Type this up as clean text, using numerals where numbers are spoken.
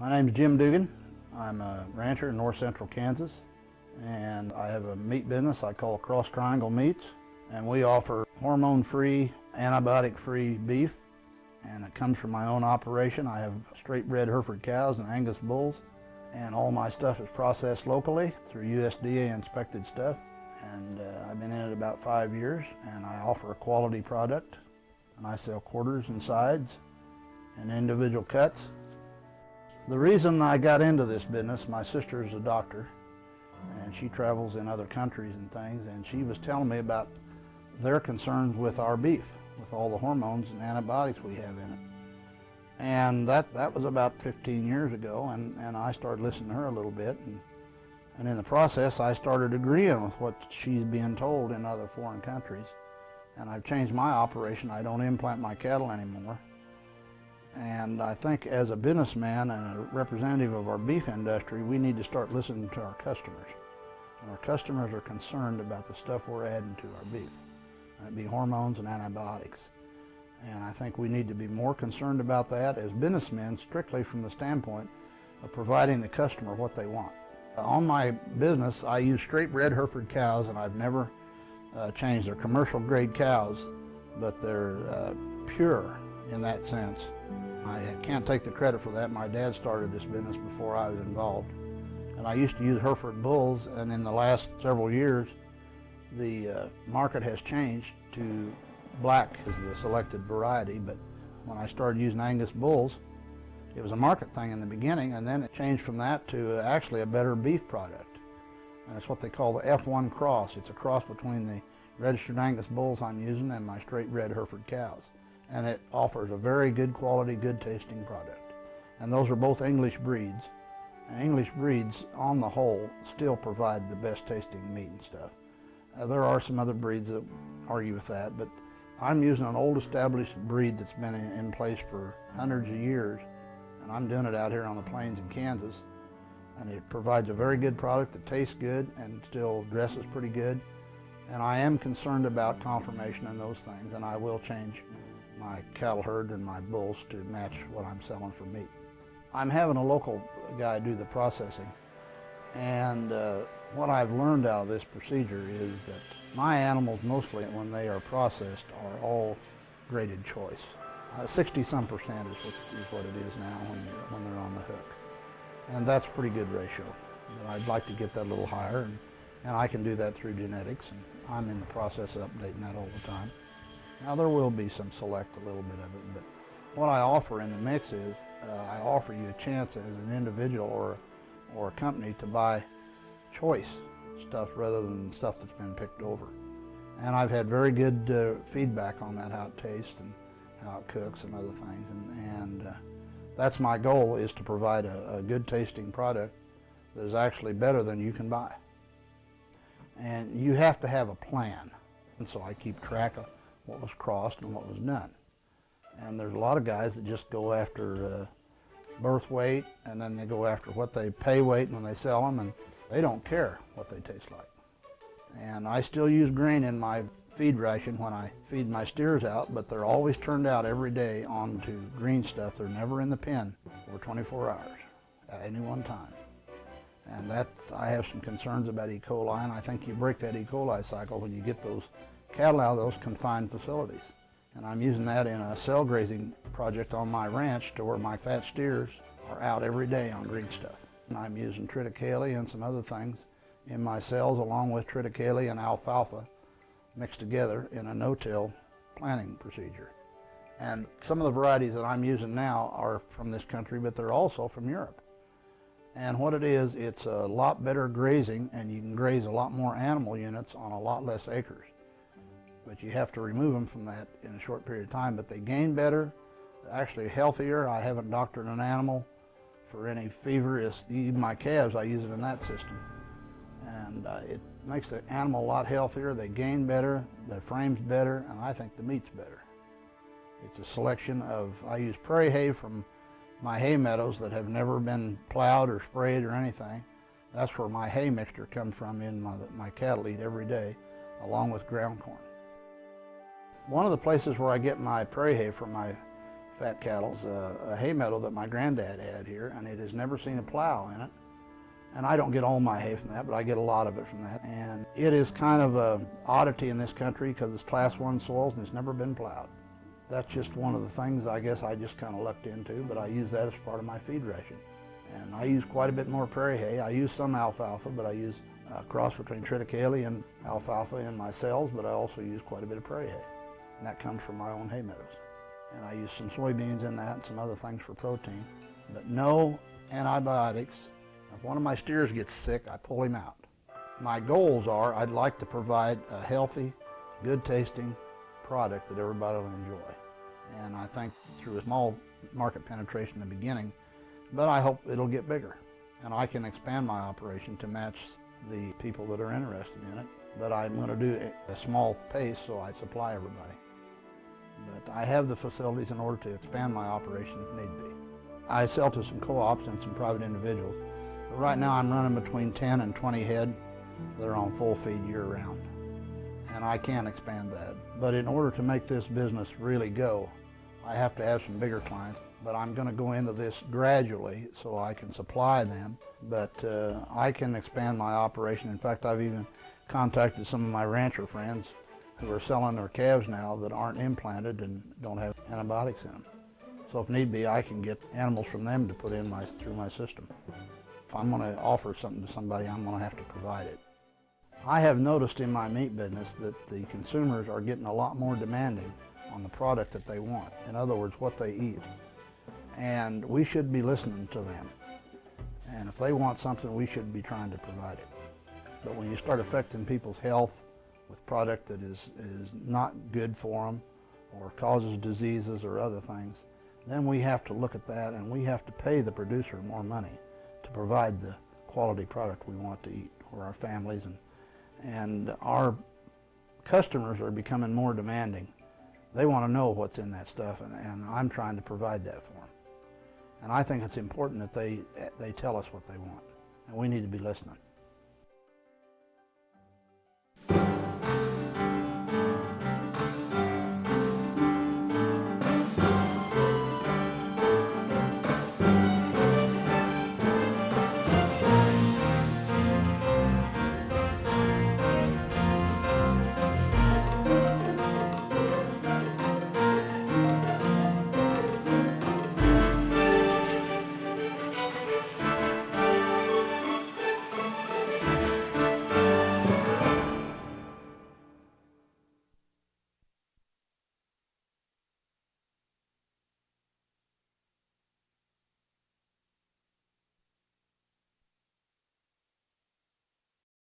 My name's Jim Dugan. I'm a rancher in north central Kansas, and I have a meat business I call Cross Triangle Meats, and we offer hormone-free, antibiotic-free beef, and it comes from my own operation. I have straight bred Hereford cows and Angus bulls, and all my stuff is processed locally through USDA inspected stuff, and I've been in it about 5 years, and I offer a quality product, and I sell quarters and sides and individual cuts. The reason I got into this business, my sister is a doctor, and she travels in other countries and things, and she was telling me about their concerns with our beef, with all the hormones and antibiotics we have in it. And that was about 15 years ago, and I started listening to her a little bit, and in the process I started agreeing with what she's being told in other foreign countries. And I've changed my operation. I don't implant my cattle anymore. And I think as a businessman and a representative of our beef industry, we need to start listening to our customers. And our customers are concerned about the stuff we're adding to our beef. That'd be hormones and antibiotics. And I think we need to be more concerned about that as businessmen, strictly from the standpoint of providing the customer what they want. On my business, I use straight bred Hereford cows, and I've never changed. They're commercial grade cows, but they're pure in that sense. I can't take the credit for that. My dad started this business before I was involved. And I used to use Hereford bulls, and in the last several years, the market has changed to black as the selected variety. But when I started using Angus bulls, it was a market thing in the beginning, and then it changed from that to actually a better beef product. And it's what they call the F1 cross. It's a cross between the registered Angus bulls I'm using and my straight bred Hereford cows. And it offers a very good quality, good tasting product. And those are both English breeds. And English breeds, on the whole, still provide the best tasting meat and stuff. There are some other breeds that argue with that, but I'm using an old established breed that's been in place for hundreds of years, and I'm doing it out here on the plains in Kansas. And it provides a very good product that tastes good and still dresses pretty good. And I am concerned about conformation and those things, and I will change my cattle herd and my bulls to match what I'm selling for meat. I'm having a local guy do the processing, and what I've learned out of this procedure is that my animals, mostly when they are processed, are all graded choice. 60-some% is what it is now when they're on the hook. And that's a pretty good ratio. But I'd like to get that a little higher, and I can do that through genetics, and I'm in the process of updating that all the time. Now there will be some select a little bit of it, but what I offer in the mix is I offer you a chance as an individual or a company to buy choice stuff rather than stuff that's been picked over. And I've had very good feedback on that, how it tastes and how it cooks and other things. And that's my goal, is to provide a good tasting product that is actually better than you can buy. And you have to have a plan. And so I keep track of what was crossed and what was done. And there's a lot of guys that just go after birth weight, and then they go after what they pay weight when they sell them, and they don't care what they taste like. And I still use grain in my feed ration when I feed my steers out, but they're always turned out every day onto green stuff. They're never in the pen for 24 hours at any one time. And that, I have some concerns about E. coli, and I think you break that E. coli cycle when you get those cattle out of those confined facilities. And I'm using that in a cell grazing project on my ranch to where my fat steers are out every day on green stuff. And I'm using triticale and some other things in my cells, along with triticale and alfalfa mixed together in a no-till planting procedure. And some of the varieties that I'm using now are from this country, but they're also from Europe. And what it is, it's a lot better grazing, and you can graze a lot more animal units on a lot less acres. But you have to remove them from that in a short period of time. But they gain better, they're actually healthier. I haven't doctored an animal for any fever. Even my calves, I use it in that system. And it makes the animal a lot healthier. They gain better, their frame's better, and I think the meat's better. It's a selection of, I use prairie hay from my hay meadows that have never been plowed or sprayed or anything. That's where my hay mixture comes from in my cattle eat every day, along with ground corn. One of the places where I get my prairie hay for my fat cattle's a hay meadow that my granddad had here, and it has never seen a plow in it. And I don't get all my hay from that, but I get a lot of it from that. And it is kind of an oddity in this country because it's Class 1 soils and it's never been plowed. That's just one of the things I guess I just kind of lucked into, but I use that as part of my feed ration. And I use quite a bit more prairie hay. I use some alfalfa, but I use a cross between triticale and alfalfa in my cells, but I also use quite a bit of prairie hay. And that comes from my own hay meadows. And I use some soybeans in that and some other things for protein. But no antibiotics. If one of my steers gets sick, I pull him out. My goals are I'd like to provide a healthy, good tasting product that everybody will enjoy. And I think through a small market penetration in the beginning, but I hope it'll get bigger. And I can expand my operation to match the people that are interested in it. But I'm going to do it at a small pace so I supply everybody. But I have the facilities in order to expand my operation if need be. I sell to some co-ops and some private individuals. But right now I'm running between 10 and 20 head that are on full feed year-round. And I can expand that. But in order to make this business really go, I have to have some bigger clients. But I'm going to go into this gradually so I can supply them. But I can expand my operation. In fact, I've even contacted some of my rancher friends who are selling their calves now that aren't implanted and don't have antibiotics in them. So if need be, I can get animals from them to put in through my system. If I'm going to offer something to somebody, I'm going to have to provide it. I have noticed in my meat business that the consumers are getting a lot more demanding on the product that they want. In other words, what they eat. And we should be listening to them. And if they want something, we should be trying to provide it. But when you start affecting people's health with product that is not good for them or causes diseases or other things, then we have to look at that and we have to pay the producer more money to provide the quality product we want to eat for our families. And our customers are becoming more demanding. They want to know what's in that stuff, and I'm trying to provide that for them. And I think it's important that they tell us what they want, and we need to be listening.